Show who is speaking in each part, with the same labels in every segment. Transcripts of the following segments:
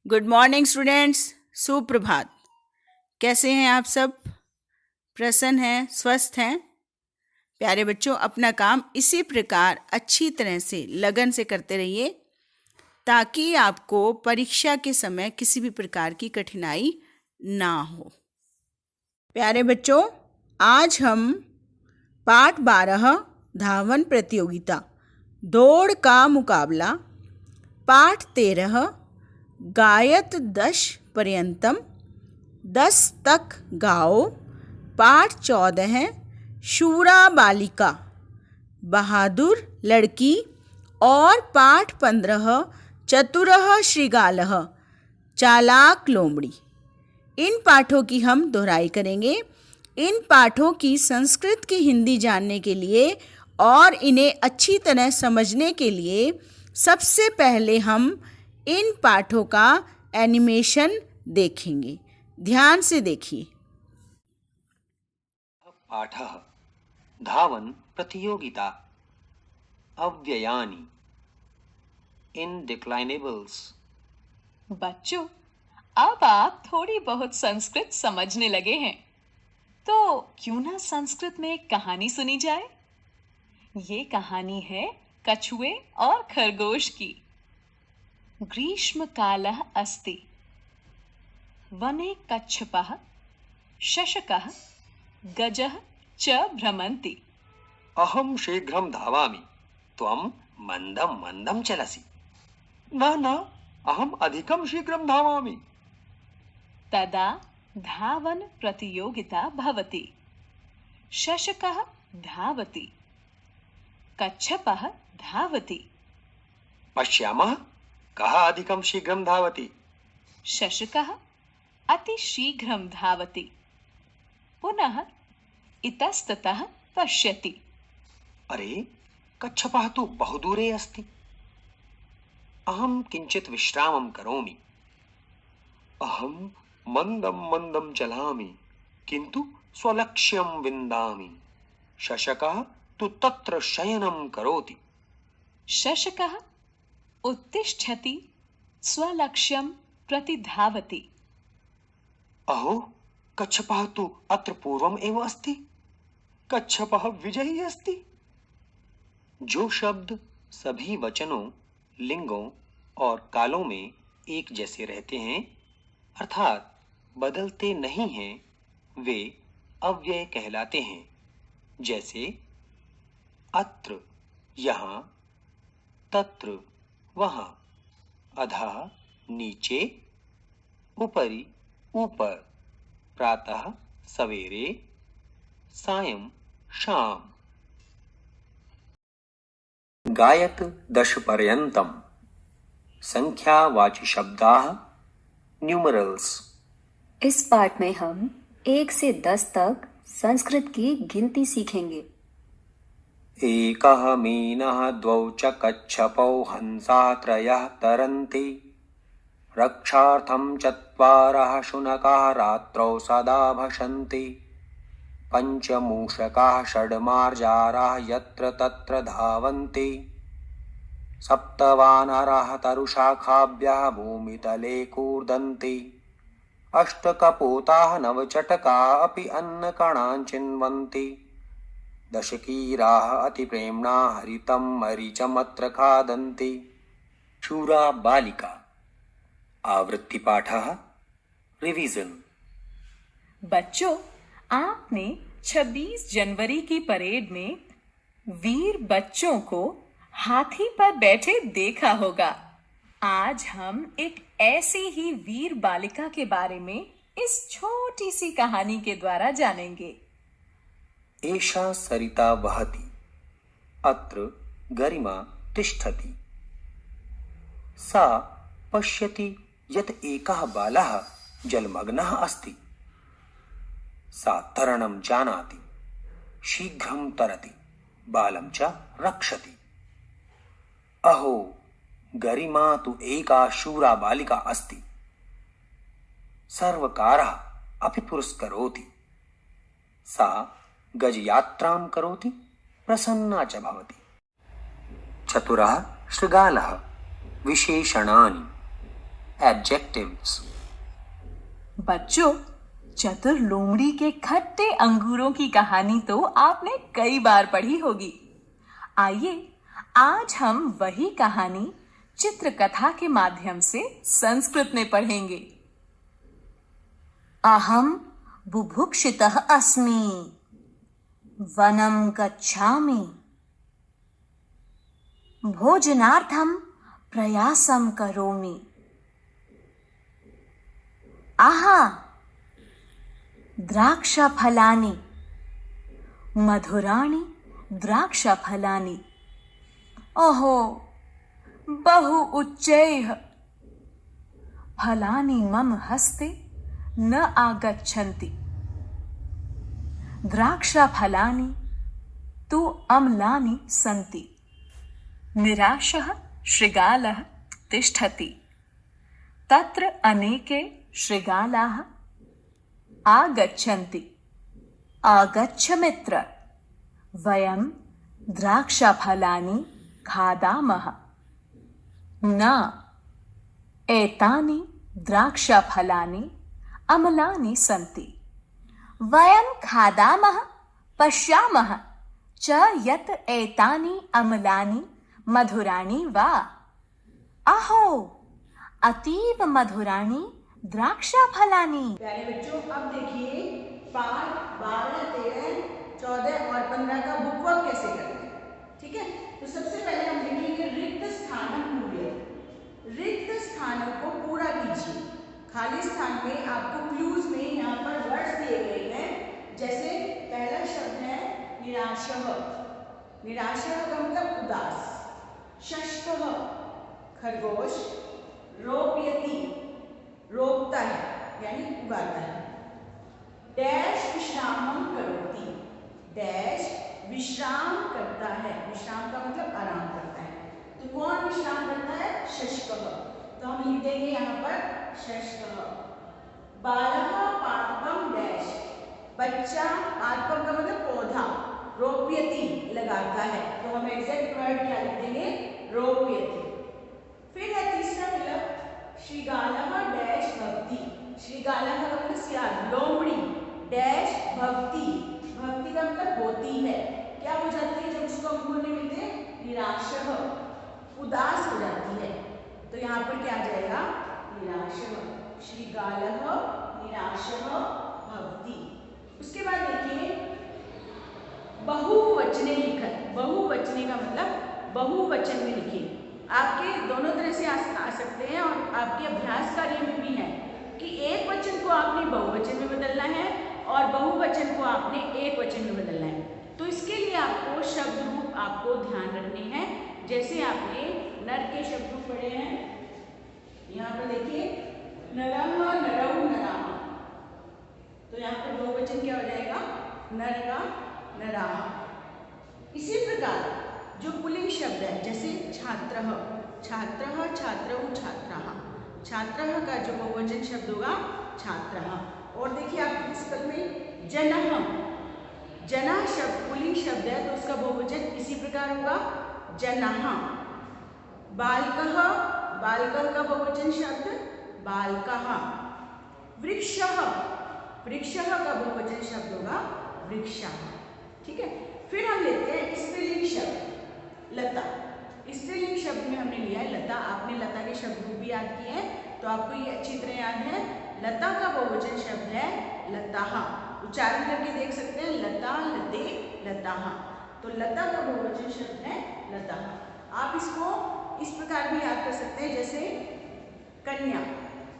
Speaker 1: Good morning students. सुप्रभात। कैसे हैं आप सब? प्रसन्न हैं, स्वस्थ हैं? प्यारे बच्चों, अपना काम इसी प्रकार अच्छी तरह से लगन से करते रहिए ताकि आपको परीक्षा के समय किसी भी प्रकार की कठिनाई ना हो। प्यारे बच्चों, आज हम पाठ 12 धावन प्रतियोगिता दौड़ का मुकाबला, पाठ 13 गायत 10 पर्यंतम 10 तक गाओ, पाठ 14 शूरा बालिका बहादुर लड़की और पाठ 15 चतुरः श्रृगालः चालाक लोमड़ी। इन पाठों की हम दोहराई करेंगे। इन पाठों की संस्कृत की हिंदी जानने के लिए और इन्हें अच्छी तरह समझने के लिए सबसे पहले हम इन पाठों का एनिमेशन देखेंगे। ध्यान से देखिए।
Speaker 2: पाठः धावन प्रतियोगिता अव्ययानि इनडिक्लाइनेबल्स।
Speaker 3: बच्चों, अब आप थोड़ी बहुत संस्कृत समझने लगे हैं, तो क्यों ना संस्कृत में एक कहानी सुनी जाए। ये कहानी है कछुए और खरगोश की। ग्रीष्म कालः अस्ति, वने कच्छपः शशकः गजः च भ्रमन्ति।
Speaker 2: अहं शीघ्रं धावामि, त्वं मन्दं मन्दं चलसि। न, अहम् अधिकं शीघ्रं धावामि।
Speaker 3: तदा धावन प्रतियोगिता भवति। शशकः धावति, कच्छपः धावति।
Speaker 2: पश्यामः कः अधिकं शीघ्रं धावति।
Speaker 3: शशकः अतिशीघ्रं धावति, पुनः इतस्ततः पश्यति।
Speaker 2: अरे, कच्छपः तु बहु दूरे अस्ति। अहं किञ्चित् विश्रामं करोमि। अहं मन्दं मन्दं चलामि, किन्तु स्वलक्ष्यं विन्दामि। शशकः तु तत्र शयनं करोति।
Speaker 3: शशकः उत्तिष्ठति, स्वलक्ष्यं प्रति धावति।
Speaker 2: अहो, कच्छपः तु अत्र पूर्वम् एव अस्ति। कच्छपः विजयी अस्ति। जो शब्द सभी वचनों, लिंगों और कालों में एक जैसे रहते हैं, अर्थात बदलते नहीं हैं, वे अव्यय कहलाते हैं। जैसे अत्र यहाँ, तत्र वहाँ, अधः नीचे, उपरि ऊपर, प्रातः सवेरे, सायं शाम। गायत 10 पर्यन्तम संख्यावाची शब्दाः न्यूमरल्स।
Speaker 4: इस पाठ में हम 1 से 10 तक संस्कृत की गिनती सीखेंगे।
Speaker 2: एकः मीनः द्वौ च कच्छपौ हंसाः त्रयः तरन्ति। रक्षार्थं चत्वारः शुनकाः रात्रौ सदा भषन्ति। पञ्चमूषकाः षड्मार्जाराः यत्र तत्र धावन्ति। सप्तवानराः तरुशाखाभ्यः भूमितले कूर्दन्ति। अष्टकपोताः नवचटकाः अपि अन्नकणान् चिन्वन्ति। दशकीराः अतिप्रेम्णा हरितं मरीचमत्र खादन्ति। शूरा बालिका आवृत्तिपाठः रिवीजन।
Speaker 3: बच्चों, आपने 26 जनवरी की परेड में वीर बच्चों को हाथी पर बैठे देखा होगा। आज हम एक ऐसी ही वीर बालिका के बारे में इस छोटी सी कहानी के द्वारा जानेंगे।
Speaker 2: एषा सरिता वहति, अत्र गरिमा तिष्ठति। सा पश्यति यत् एकः बालः जलमग्नः अस्ति। सा तरणं जानाति, शीघ्रं तरति, बालं च रक्षति। अहो, गरिमा तु एका शूरा बालिका अस्ति। सर्वकारः अपि पुरस्करोति। सा गजयात्रां करोति, प्रसन्ना च भवति। चतुरः शृगालः विशेषणानि। Adjectives.
Speaker 3: बच्चों, चतुर लोमड़ी के खट्टे अंगूरों की कहानी तो आपने कई बार पढ़ी होगी। आइए आज हम वही कहानी चित्रकथा के माध्यम से संस्कृत में पढ़ेंगे।
Speaker 4: अहम बुभुक्षितः अस्मि, वनं गच्छामि, भोजनार्थं प्रयासं करोमि। आहा, द्राक्षफलानि, मधुराणि द्राक्षफलानि। ओहो, बहु उच्चैः, फलानि मम हस्ते न आगच्छन्ति। द्राक्षफलानि तु अम्लानि सन्ति। निराशः शृगालः तिष्ठति, तत्र अनेके शृगालाः आगच्छन्ति। आगच्छ मित्र, वयं द्राक्षफलानि खादामः। न, एतानि द्राक्षफलानि अम्लानि सन्ति। वयं खादामः, पश्यामः च यत् एतानि अम्लानि मधुराणि वा। अहो, अतीव मधुराणि द्राक्षफलानि।
Speaker 1: प्यारे बच्चों, अब देखिए पाठ 12, 13, 14 और 15 का बुकवर्क कैसे करते हैं। ठीक है, तो सबसे पहले हम लिखेंगे रिक्त स्थानं पूरयतु। रिक्त स्थानों को पूरा कीजिए। खाली स्थान में आपको क्लूज में यहाँ पर वर्ड्स दिए गए हैं। जैसे पहला शब्द है निराशः। निराशः का मतलब उदास। षष्ठः खरगोश। रोपयति रोपता है यानी उगाता है। डैश विश्रामं करोति। डैश विश्राम करता है। विश्राम का मतलब आराम करता है। तो कौन विश्राम करता है? शशकः। तो हम लिख देंगे यहाँ पर शशकः। बालः पादपं डैश। बच्चा, पादपं का मतलब पौधा। रोपयति लगाता है। तो हम एग्जैक्ट वर्ड क्या लिख देंगे? रोपयति। फिर है तीसरा मतलब श्रीगालः डैश भवति। श्रीगालः का मतलब सियार, लोमड़ी। डैश भवति। भवति का मतलब होती है। क्या हो जाती है जब उसको अंकुर नहीं मिलते? निराशः, उदास हो जाती है। तो यहाँ पर क्या आ जाएगा? निराशः। श्रीगालः निराशः भवति। उसके बाद देखिए बहुवचने लिखत। बहुवचने का मतलब बहुवचन में लिखिए। आपके दोनों तरह से आ सकते हैं और आपके अभ्यास कार्य में भी है कि एक वचन को आपने बहुवचन में बदलना है और बहुवचन को आपने एक वचन में बदलना है। तो इसके लिए आपको शब्द रूप आपको ध्यान रखने हैं। जैसे आपने नर के शब्द रूप पढ़े हैं, यहाँ पर देखिए नरम, नरऊ, नराह। तो यहाँ पर बहुवचन क्या हो जाएगा? नर का नराह। इसी प्रकार जो पुल्लिंग शब्द है जैसे छात्रः, छात्रः, छात्रौ, छात्राः। छात्रः का जो बहुवचन शब्द होगा छात्रः। और देखिए आपके पुस्तक में जनः। जना शब्द पुल्लिंग शब्द है तो उसका बहुवचन इसी प्रकार होगा जनाः। बालकः, बालकः का बहुवचन शब्द बालकाः। वृक्षः, वृक्षः का बहुवचन शब्द होगा वृक्षाः। ठीक है, फिर हम लेते हैं स्त्रीलिंग शब्द लता। स्त्रीलिंग शब्द में हमने लिया है लता। आपने लता के शब्द रूप भी याद किए हैं तो आपको ये अच्छी तरह याद है। लता का बहुवचन शब्द है लताः। उच्चारण करके देख सकते हैं लता, लते, लताः। तो लता का बहुवचन शब्द है लताः। आप इसको इस प्रकार भी याद कर सकते हैं जैसे कन्या।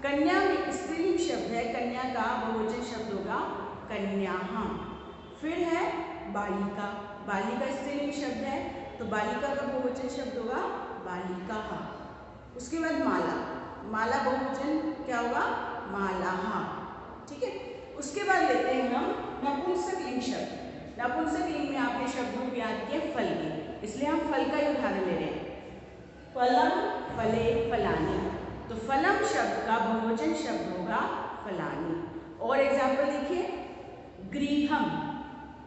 Speaker 1: कन्या में स्त्रीलिंग शब्द है, कन्या का बहुवचन शब्द होगा कन्याः। फिर है बालिका। बालिका स्त्रीलिंग शब्द है तो बालिका का बहुवचन शब्द होगा बालिकाः। उसके बाद माला। माला बहुवचन क्या होगा? मालाः। ठीक है, उसके बाद लेते हैं हम नपुंसकलिंग शब्द। नपुंसकलिंग में आपने शब्द रूप याद किए फल के, इसलिए हम फल का ही उदाहरण ले रहे हैं। फलम, फले, फलानि। तो फलम शब्द का बहुवचन शब्द होगा फलानि। और एग्जाम्पल देखिए गृहम।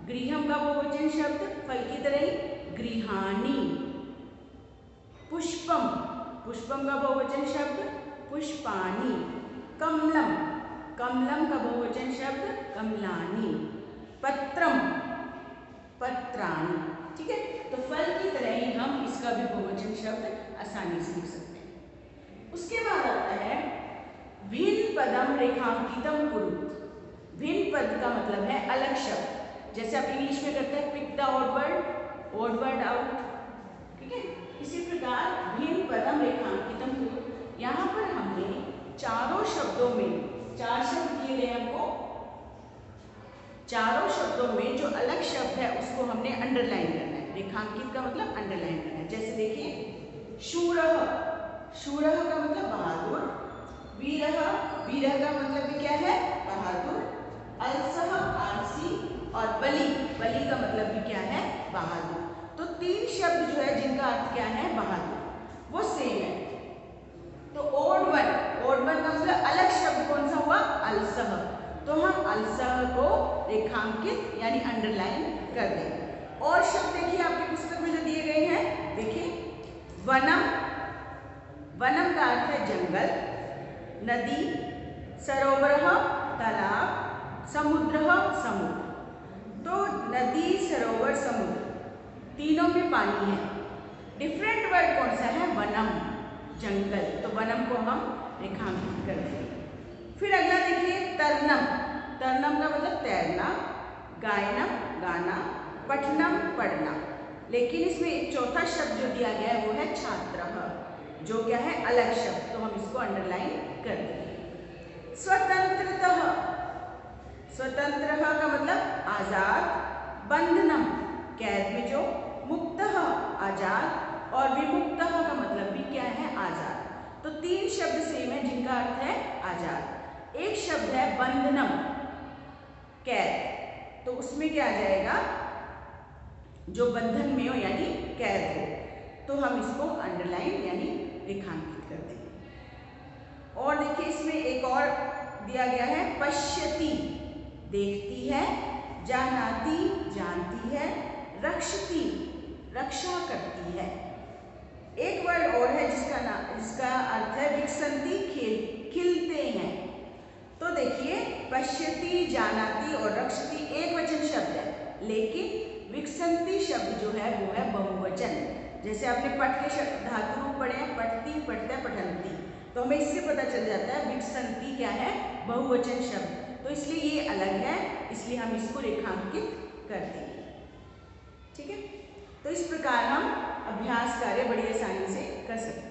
Speaker 1: गृहम का बहुवचन शब्द फल की तरह ही गृहाणि। पुष्पम, पुष्पम का बहुवचन शब्द पुष्पाणि, कमलम, कमलम का बहुवचन शब्द कमलानि, पत्रम, पत्राणि। ठीक है, तो फल की तरह ही हम इसका भी बहुवचन शब्द आसानी से लिख सकते हैं। उसके बाद आता है भिन्न पदम रेखांकितम कुरुत। भिन्न पद का मतलब है अलग शब्द, जैसे आप इंग्लिश में करते हैं pick the odd word out. ठीक है, इसी प्रकार भिन्न पदम रेखांकितम कुरुत। यहाँ पर हमने चारों शब्दों में, 4 शब्द दिए गए हमको, चारों शब्दों में जो अलग शब्द है उसको हमने अंडरलाइन करना है। रेखांकित का मतलब अंडरलाइन करना है। जैसे देखिए शूरः, शूरः का मतलब बहादुर, वीरः, वीरः का मतलब भी क्या है बहादुर, अलसः आलसी, और बलि, बलि का मतलब भी क्या है बहादुर। तो 3 शब्द जो है जिनका अर्थ क्या है बहादुर, वो सेम है। तो ओड वन का मतलब अलग शब्द कौन सा हुआ अलसः, तो हम अलसः को रेखांकित यानी अंडरलाइन कर देंगे। और शब्द देखिए आपकी पुस्तक में जो दिए गए हैं, देखिए वनम, वनम का अर्थ है जंगल, नदी, सरोवरः तालाब, समुद्रः समुद्र। तो नदी, सरोवर, समुद्र तीनों में पानी है। डिफरेंट वर्ड कौन सा है वनम, जंगल, तो वनम को हम रेखांकित कर देंगे। फिर अगला देखिए तरनम, तरनम का मतलब तैरना, गायनम गाना, पठनम पढ़ना। लेकिन इसमें एक चौथा शब्द जो दिया गया है वो है छात्रः, जो क्या है अलग शब्द, तो हम इसको अंडरलाइन कर देंगे। स्वतंत्रतः, स्वतंत्रः का मतलब आजाद, बंधनम कैद में जो, मुक्तः आजाद, और विमुक्तः का मतलब भी क्या है आजाद। तो 3 शब्द सेम है जिनका अर्थ है आजाद। एक शब्द है बंधनम कैद, तो उसमें क्या आ जाएगा जो बंधन में हो यानी कैद हो, तो हम इसको अंडरलाइन यानी रेखांकित कर देंगे। और देखिए इसमें एक और दिया गया है पश्यति, देखती है, जानाति जानती है, रक्षति रक्षा करती है। एक वर्ड और है जिसका अर्थ है विकसंती, खिलते हैं। तो देखिए पश्यति, जानाति और रक्षति एक वचन शब्द है, लेकिन विकसंती शब्द जो है वो है बहुवचन। जैसे आपने पठ के शब्द धातु रूप पढ़े हैं, पठती, पठता, पठंती, तो हमें इससे पता चल जाता है विकसंती क्या है बहुवचन शब्द, तो इसलिए ये अलग है, इसलिए हम इसको रेखांकित कर देंगे। ठीक है, तो इस प्रकार हम अभ्यास कार्य बड़ी आसानी से कर सकते हैं।